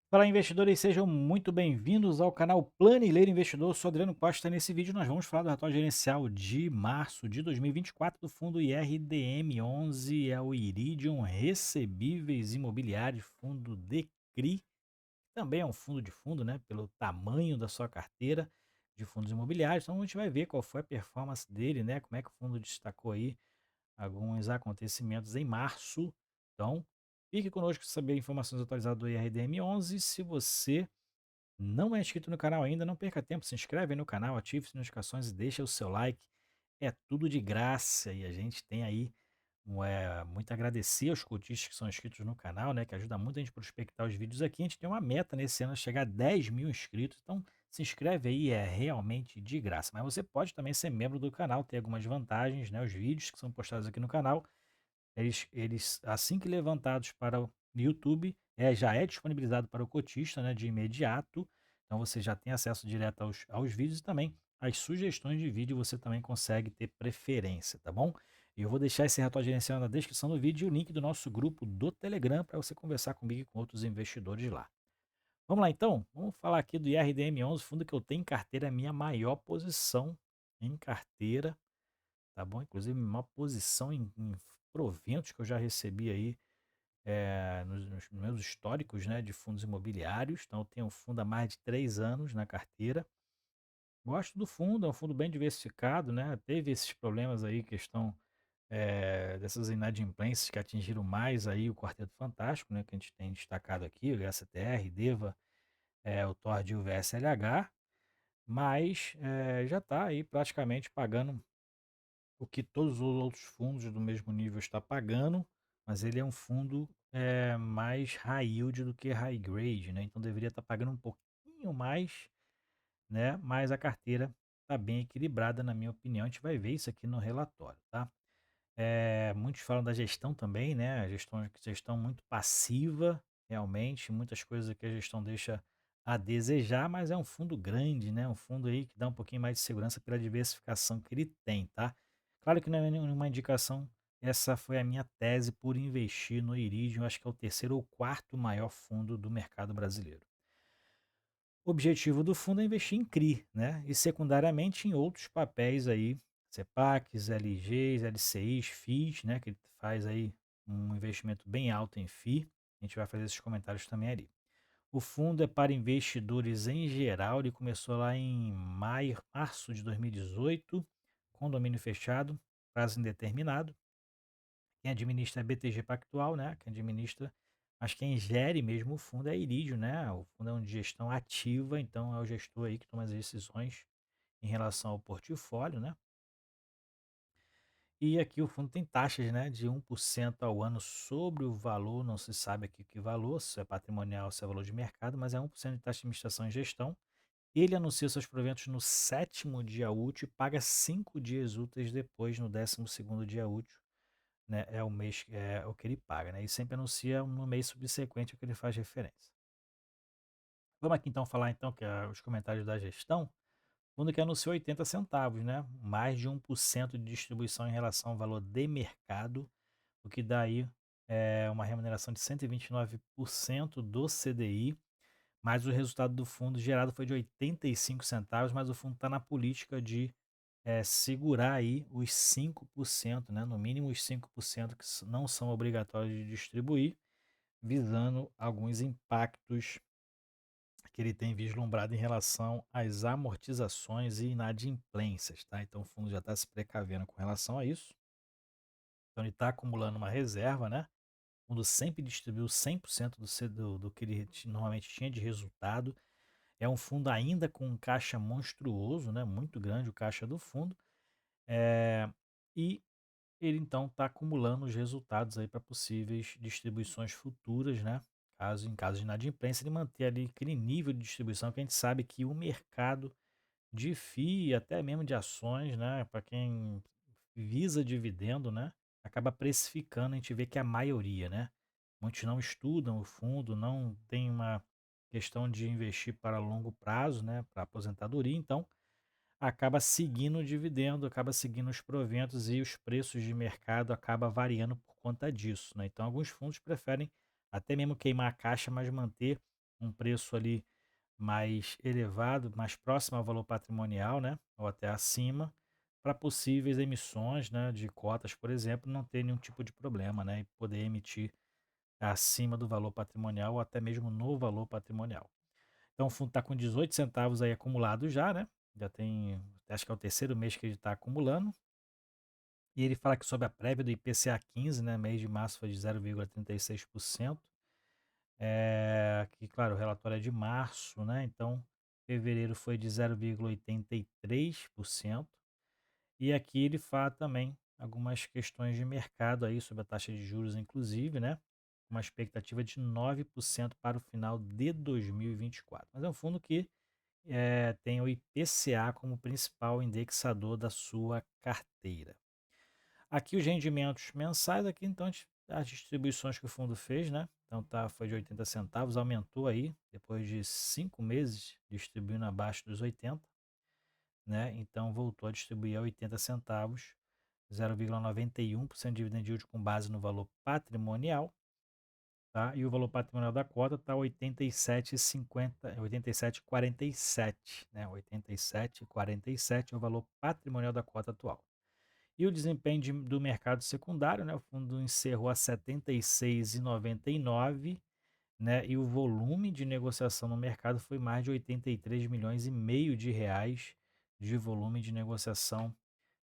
Fala, investidores, sejam muito bem-vindos ao canal Planileiro Investidor. Eu sou Adriano Costa. Nesse vídeo, nós vamos falar do relatório gerencial de março de 2024 do fundo IRDM11, é o Iridium Recebíveis Imobiliários, fundo DECRI, também é um fundo de fundo, né, pelo tamanho da sua carteira de fundos imobiliários. Então, a gente vai ver qual foi a performance dele, né, como é que o fundo destacou aí alguns acontecimentos em março. Então, fique conosco para saber informações atualizadas do IRDM11. Se você não é inscrito no canal ainda, não perca tempo, se inscreve aí no canal, ative as notificações e deixa o seu like. É tudo de graça e a gente tem aí muito a agradecer aos cotistas que são inscritos no canal, né, que ajuda muito a gente a prospectar os vídeos aqui. A gente tem uma meta nesse ano, chegar a 10 mil inscritos, então se inscreve aí, é realmente de graça. Mas você pode também ser membro do canal, ter algumas vantagens, né, os vídeos que são postados aqui no canal eles assim que levantados para o YouTube, já é disponibilizado para o cotista, né, de imediato. Então você já tem acesso direto aos vídeos e também as sugestões de vídeo você também consegue ter preferência, tá bom? E eu vou deixar esse relatório gerencial na descrição do vídeo e o link do nosso grupo do Telegram para você conversar comigo e com outros investidores lá. Vamos lá então? Vamos falar aqui do IRDM11, fundo que eu tenho em carteira, é a minha maior posição em carteira, tá bom? Inclusive, maior posição em proventos que eu já recebi aí nos meus históricos, né, de fundos imobiliários. Então, eu tenho um fundo há mais de 3 anos na carteira. Gosto do fundo, é um fundo bem diversificado, né? Teve esses problemas aí, questão dessas inadimplências que atingiram mais aí o Quarteto Fantástico, né? Que a gente tem destacado aqui, o HCTR, DEVA, o TORD e o VSLH, mas já está aí praticamente pagando o que todos os outros fundos do mesmo nível está pagando, mas ele é um fundo mais high yield do que high grade, né? Então deveria estar pagando um pouquinho mais, né? Mas a carteira está bem equilibrada, na minha opinião. A gente vai ver isso aqui no relatório, tá? Muitos falam da gestão também, né? A gestão muito passiva, realmente, muitas coisas que a gestão deixa a desejar, mas é um fundo grande, né? Um fundo aí que dá um pouquinho mais de segurança pela diversificação que ele tem, tá? Claro que não é nenhuma indicação, essa foi a minha tese por investir no Iridium, acho que é o terceiro ou quarto maior fundo do mercado brasileiro. O objetivo do fundo é investir em CRI, né? E secundariamente em outros papéis aí, CEPACs, LGs, LCIs, FIIs, né? Que ele faz aí um investimento bem alto em FI. A gente vai fazer esses comentários também ali. O fundo é para investidores em geral, ele começou lá em março de 2018, com domínio fechado, prazo indeterminado. Quem administra é BTG Pactual, né? Quem administra, mas quem gere mesmo o fundo é a Iridium, né? O fundo é um de gestão ativa, então é o gestor aí que toma as decisões em relação ao portfólio, né? E aqui o fundo tem taxas, né, de 1% ao ano sobre o valor, não se sabe aqui que valor, se é patrimonial, se é valor de mercado, mas é 1% de taxa de administração e gestão. Ele anuncia seus proventos no sétimo dia útil e paga 5 dias úteis depois, no 12º dia útil, né, é o mês, é o que ele paga, né, e sempre anuncia no mês subsequente o que ele faz referência. Vamos aqui então falar então que os comentários da gestão, fundo que anunciou 80 centavos, né, mais de 1% de distribuição em relação ao valor de mercado, o que dá aí uma remuneração de 129% do CDI, mas o resultado do fundo gerado foi de 85 centavos, mas o fundo está na política de segurar aí os 5%, né, no mínimo os 5% que não são obrigatórios de distribuir, visando alguns impactos que ele tem vislumbrado em relação às amortizações e inadimplências, tá? Então o fundo já está se precavendo com relação a isso. Então ele está acumulando uma reserva, né? O fundo sempre distribuiu 100% do que ele normalmente tinha de resultado. É um fundo ainda com um caixa monstruoso, né? Muito grande o caixa do fundo. É, e ele então está acumulando os resultados aí para possíveis distribuições futuras, né? Em caso de inadimplência, ele manter ali aquele nível de distribuição que a gente sabe que o mercado de FII, até mesmo de ações, né? Para quem visa dividendo, né? Acaba precificando, a gente vê que a maioria, né? Muitos não estudam o fundo, não tem uma questão de investir para longo prazo, né? Para aposentadoria, então acaba seguindo o dividendo, acaba seguindo os proventos e os preços de mercado acaba variando por conta disso, né? Então alguns fundos preferem até mesmo queimar a caixa, mas manter um preço ali mais elevado, mais próximo ao valor patrimonial, né, ou até acima, para possíveis emissões, né, de cotas, por exemplo, não ter nenhum tipo de problema, né, e poder emitir acima do valor patrimonial ou até mesmo no valor patrimonial. Então o fundo está com 18 centavos aí acumulado já, né? Já tem, acho que é o terceiro mês que ele está acumulando. E ele fala que sob a prévia do IPCA 15, né, mês de março foi de 0,36%. Que, claro, o relatório é de março, né? Então, fevereiro foi de 0,83%. E aqui ele fala também algumas questões de mercado aí sobre a taxa de juros, inclusive, né? Uma expectativa de 9% para o final de 2024. Mas é um fundo que tem o IPCA como principal indexador da sua carteira. Aqui os rendimentos mensais, aqui então as distribuições que o fundo fez, né? Então foi de 80 centavos, aumentou aí, depois de 5 meses distribuindo abaixo dos 80, né? Então voltou a distribuir a 80 centavos, 0,91% de dividend yield com base no valor patrimonial, tá? E o valor patrimonial da cota está 87,50, 87,47, né? 87,47 é o valor patrimonial da cota atual. E o desempenho do mercado secundário, né? O fundo encerrou a 76,99, né? E o volume de negociação no mercado foi mais de 83 milhões e meio de reais de volume de negociação,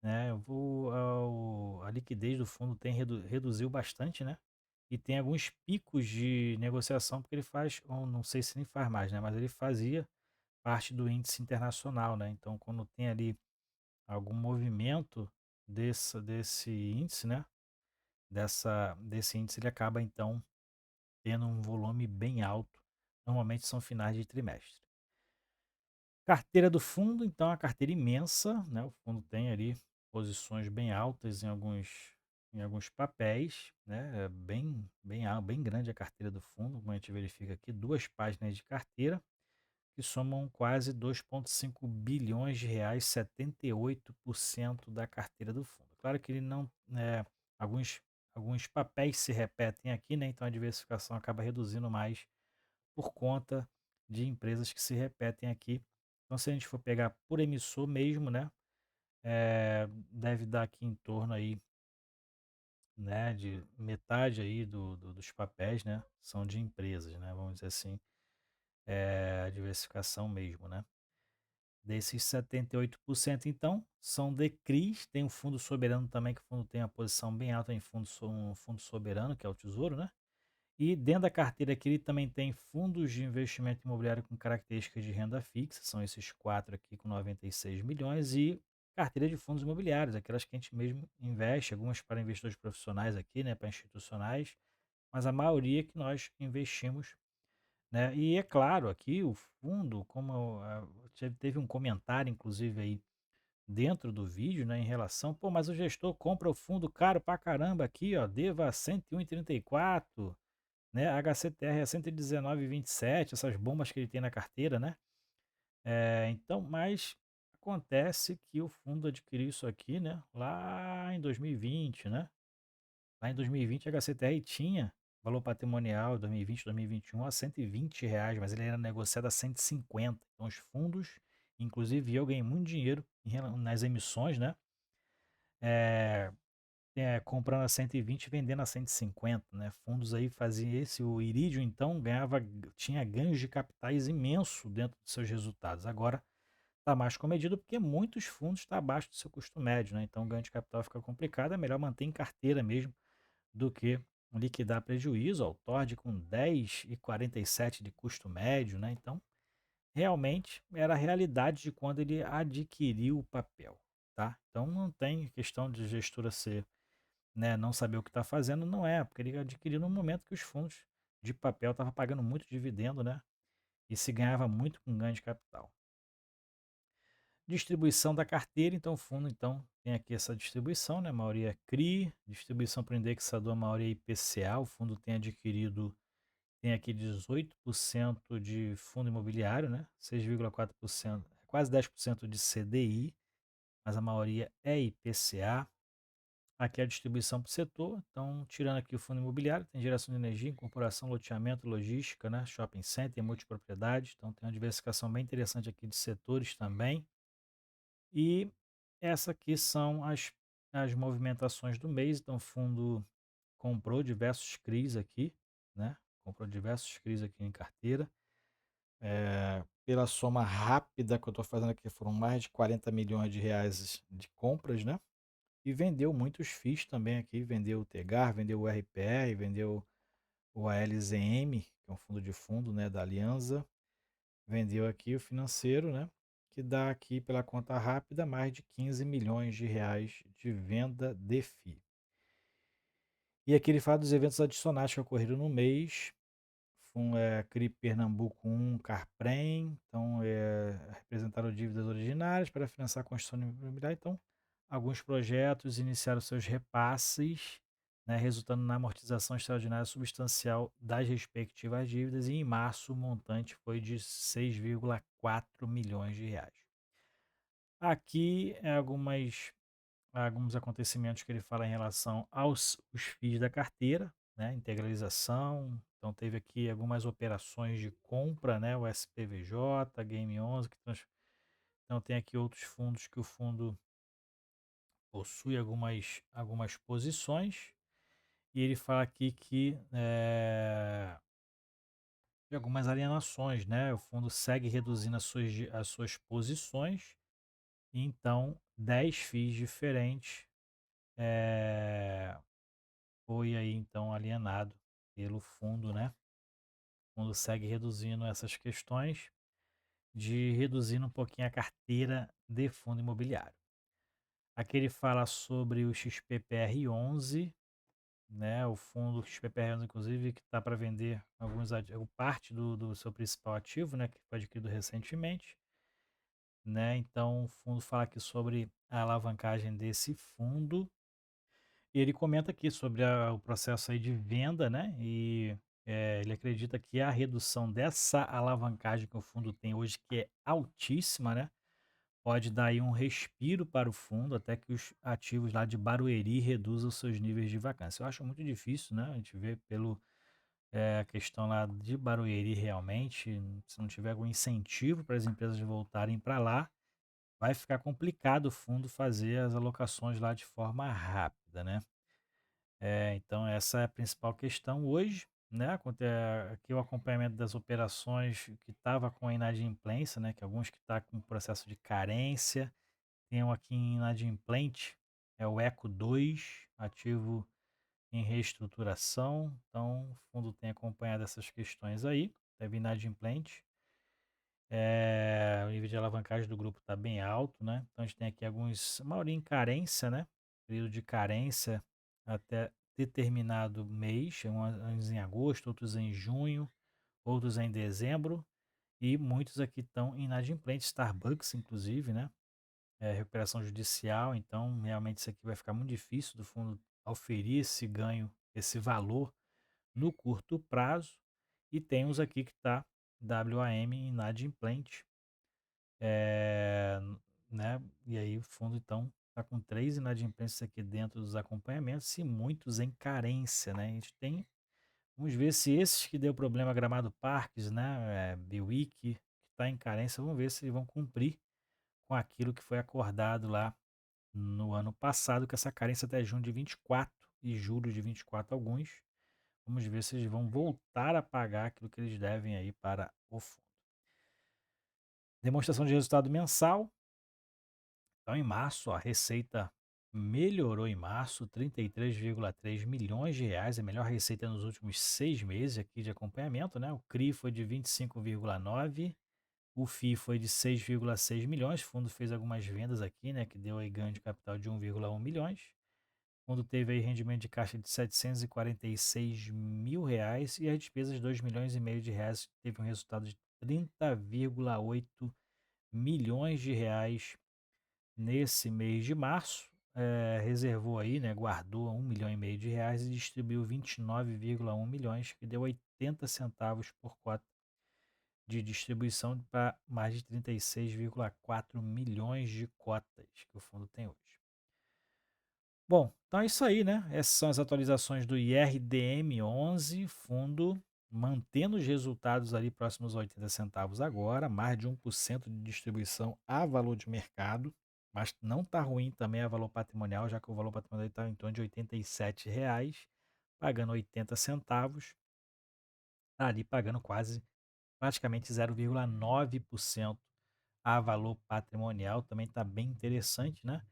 né? A liquidez do fundo reduziu bastante, né? E tem alguns picos de negociação, porque ele faz, ou não sei se nem faz mais, né? Mas ele fazia parte do índice internacional, né? Então, quando tem ali algum movimento desse índice, né? Desse índice, ele acaba então tendo um volume bem alto. Normalmente são finais de trimestre. Carteira do fundo, então, é uma carteira imensa, né? O fundo tem ali posições bem altas em alguns papéis, né? É bem grande a carteira do fundo, como a gente verifica aqui, 2 páginas de carteira, que somam quase 2,5 bilhões de reais, 78% da carteira do fundo. Claro que ele não, alguns, alguns papéis se repetem aqui, né? Então a diversificação acaba reduzindo mais por conta de empresas que se repetem aqui. Então, se a gente for pegar por emissor mesmo, né, deve dar aqui em torno aí, né, de metade aí dos papéis, né, são de empresas, né, vamos dizer assim, a diversificação mesmo, né. Desses 78%, então, são de CRIs, tem um fundo soberano também, que o fundo tem a posição bem alta em um fundo soberano, que é o Tesouro, né. E dentro da carteira aqui ele também tem fundos de investimento imobiliário com características de renda fixa, são esses quatro aqui com 96 milhões, e carteira de fundos imobiliários, aquelas que a gente mesmo investe, algumas para investidores profissionais aqui, né, para institucionais, mas a maioria que nós investimos, né? E é claro, aqui o fundo, como teve um comentário, inclusive, aí dentro do vídeo, né, em relação, pô, mas o gestor compra o fundo caro pra caramba aqui, ó, Deva 101,34, né, HCTR é 119,27, essas bombas que ele tem na carteira, né? Então, mas acontece que o fundo adquiriu isso aqui, né, lá em 2020, né? Lá em 2020 a HCTR tinha valor patrimonial 2020, 2021 a R$ 120, mas ele era negociado a 150. Então os fundos, inclusive eu ganhei muito dinheiro nas emissões, né? É, comprando a 120 e vendendo a 150, né? Fundos aí faziam esse, o Iridium então tinha ganhos de capitais imenso dentro dos seus resultados. Agora está mais comedido porque muitos fundos estão abaixo do seu custo médio, né? Então o ganho de capital fica complicado, é melhor manter em carteira mesmo do que liquidar prejuízo. Ó, o Tord com 10,47 de custo médio, né? Então realmente era a realidade de quando ele adquiriu o papel, tá? Então não tem questão de gestora ser, né, não saber o que está fazendo, não é, porque ele adquiriu no momento que os fundos de papel estavam pagando muito dividendo, né? E se ganhava muito com ganho de capital. Distribuição da carteira, então o fundo então tem aqui essa distribuição, né? A maioria é CRI, distribuição para o indexador, a maioria é IPCA, o fundo tem adquirido, tem aqui 18% de fundo imobiliário, né? 6,4%, quase 10% de CDI, mas a maioria é IPCA. Aqui é a distribuição para o setor, então tirando aqui o fundo imobiliário, tem geração de energia, incorporação, loteamento, logística, né, shopping center, multipropriedade, então tem uma diversificação bem interessante aqui de setores também. E essa aqui são as movimentações do mês, então o fundo comprou diversos CRIs aqui, né, comprou diversos CRIs aqui em carteira. Pela soma rápida que eu estou fazendo aqui, foram mais de 40 milhões de reais de compras, né? E vendeu muitos FIIs também aqui, vendeu o Tegar, vendeu o RPR, vendeu o ALZM, que é um fundo de fundo, né, da Aliança, vendeu aqui o financeiro, né, que dá aqui pela conta rápida mais de 15 milhões de reais de venda de FII. E aqui ele fala dos eventos adicionais que ocorreram no mês, CRI Pernambuco 1, Carprem, então representaram dívidas originárias para financiar a construção imobiliária. Então, alguns projetos iniciaram seus repasses, né, resultando na amortização extraordinária substancial das respectivas dívidas, e em março o montante foi de 6,4 milhões de reais. Aqui alguns acontecimentos que ele fala em relação aos os FIIs da carteira, né, integralização. Então teve aqui algumas operações de compra, né, o SPVJ, Game 11, então tem aqui outros fundos que o fundo possui algumas posições, e ele fala aqui que de algumas alienações, né, o fundo segue reduzindo as suas posições, e então 10 FIIs diferentes eh, foi aí então alienado pelo fundo, né? O fundo segue reduzindo essas questões de reduzindo um pouquinho a carteira de fundo imobiliário. Aqui ele fala sobre o XPPR11, né? O fundo XPPR11, inclusive, que está para vender parte do seu principal ativo, né? Que foi adquirido recentemente, né? Então o fundo fala aqui sobre a alavancagem desse fundo. E ele comenta aqui sobre o processo aí de venda, né? E ele acredita que a redução dessa alavancagem que o fundo tem hoje, que é altíssima, né? Pode dar aí um respiro para o fundo até que os ativos lá de Barueri reduzam os seus níveis de vacância. Eu acho muito difícil, né? A gente vê pelo a questão lá de Barueri realmente, se não tiver algum incentivo para as empresas voltarem para lá, vai ficar complicado o fundo fazer as alocações lá de forma rápida, né? Então essa é a principal questão hoje, né? Aqui o acompanhamento das operações que estava com a inadimplência, né? Que alguns que está com processo de carência, tem um aqui em inadimplente, é o Eco 2, ativo em reestruturação. Então o fundo tem acompanhado essas questões aí, deve inadimplente. O nível de alavancagem do grupo está bem alto, né? Então a gente tem aqui a maioria em carência, né? Período de carência até determinado mês, uns em agosto, outros em junho, outros em dezembro, e muitos aqui estão inadimplentes, Starbucks inclusive, né? Recuperação judicial, então realmente isso aqui vai ficar muito difícil do fundo oferir esse ganho, esse valor no curto prazo. E tem uns aqui que está WAM inadimplente, eh, né? E aí o fundo então está com 3 inadimplências aqui dentro dos acompanhamentos e muitos em carência, né? A gente tem, vamos ver se esses que deu problema Gramado Parques, né? Biwick, que está em carência, vamos ver se eles vão cumprir com aquilo que foi acordado lá no ano passado, que essa carência até junho de 24 e julho de 24 alguns. Vamos ver se eles vão voltar a pagar aquilo que eles devem aí para o fundo. Demonstração de resultado mensal. Então, em março, a receita melhorou em março, 33,3 milhões de reais, a melhor receita nos últimos 6 meses aqui de acompanhamento, né? O CRI foi de 25,9, o FI foi de 6,6 milhões, o fundo fez algumas vendas aqui, né, que deu aí ganho de capital de 1,1 milhões. O fundo teve aí rendimento de caixa de 746 mil reais e as despesas de 2 milhões e meio de reais, teve um resultado de 30,8 milhões de reais nesse mês de março. Reservou aí, né, guardou 1,5 milhão de reais e distribuiu 29,1 milhões, que deu 80 centavos por cota de distribuição para mais de 36,4 milhões de cotas que o fundo tem hoje. Bom, então é isso aí, né? Essas são as atualizações do IRDM11, fundo mantendo os resultados ali próximos a 80 centavos agora, mais de 1% de distribuição a valor de mercado, mas não está ruim também a valor patrimonial, já que o valor patrimonial está em torno de R$ 87, pagando 80 centavos, tá ali pagando quase praticamente 0,9% a valor patrimonial, também está bem interessante, né?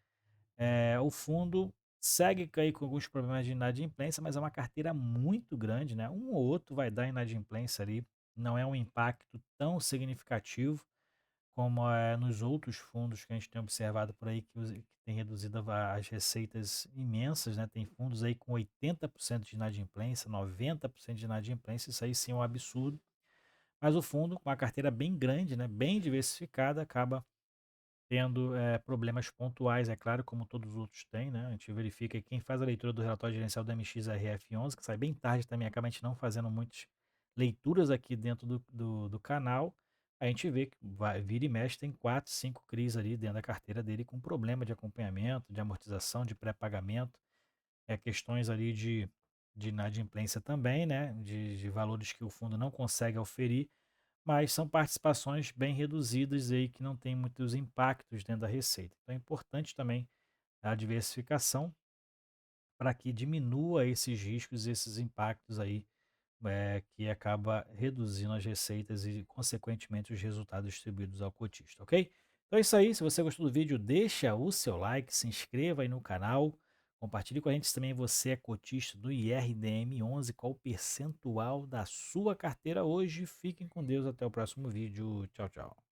O fundo segue aí com alguns problemas de inadimplência, mas é uma carteira muito grande, né? Um ou outro vai dar inadimplência ali, não é um impacto tão significativo como é nos outros fundos que a gente tem observado por aí, que tem reduzido as receitas imensas, né? Tem fundos aí com 80% de inadimplência, 90% de inadimplência, isso aí sim é um absurdo. Mas o fundo, com uma carteira bem grande, né? Bem diversificada, acaba tendo, problemas pontuais, é claro, como todos os outros têm, né, a gente verifica e quem faz a leitura do relatório gerencial do MXRF11, que sai bem tarde também, acaba a gente não fazendo muitas leituras aqui dentro do canal, a gente vê que vira e mexe tem 4, 5 CRIs ali dentro da carteira dele com problema de acompanhamento, de amortização, de pré-pagamento, questões ali de inadimplência também, né, de valores que o fundo não consegue oferir, mas são participações bem reduzidas aí que não tem muitos impactos dentro da receita. Então é importante também a diversificação para que diminua esses riscos, esses impactos aí, que acaba reduzindo as receitas e, consequentemente, os resultados distribuídos ao cotista, ok? Então é isso aí. Se você gostou do vídeo, deixa o seu like, se inscreva aí no canal, compartilhe com a gente se também você é cotista do IRDM11, qual o percentual da sua carteira hoje. Fiquem com Deus, até o próximo vídeo. Tchau, tchau.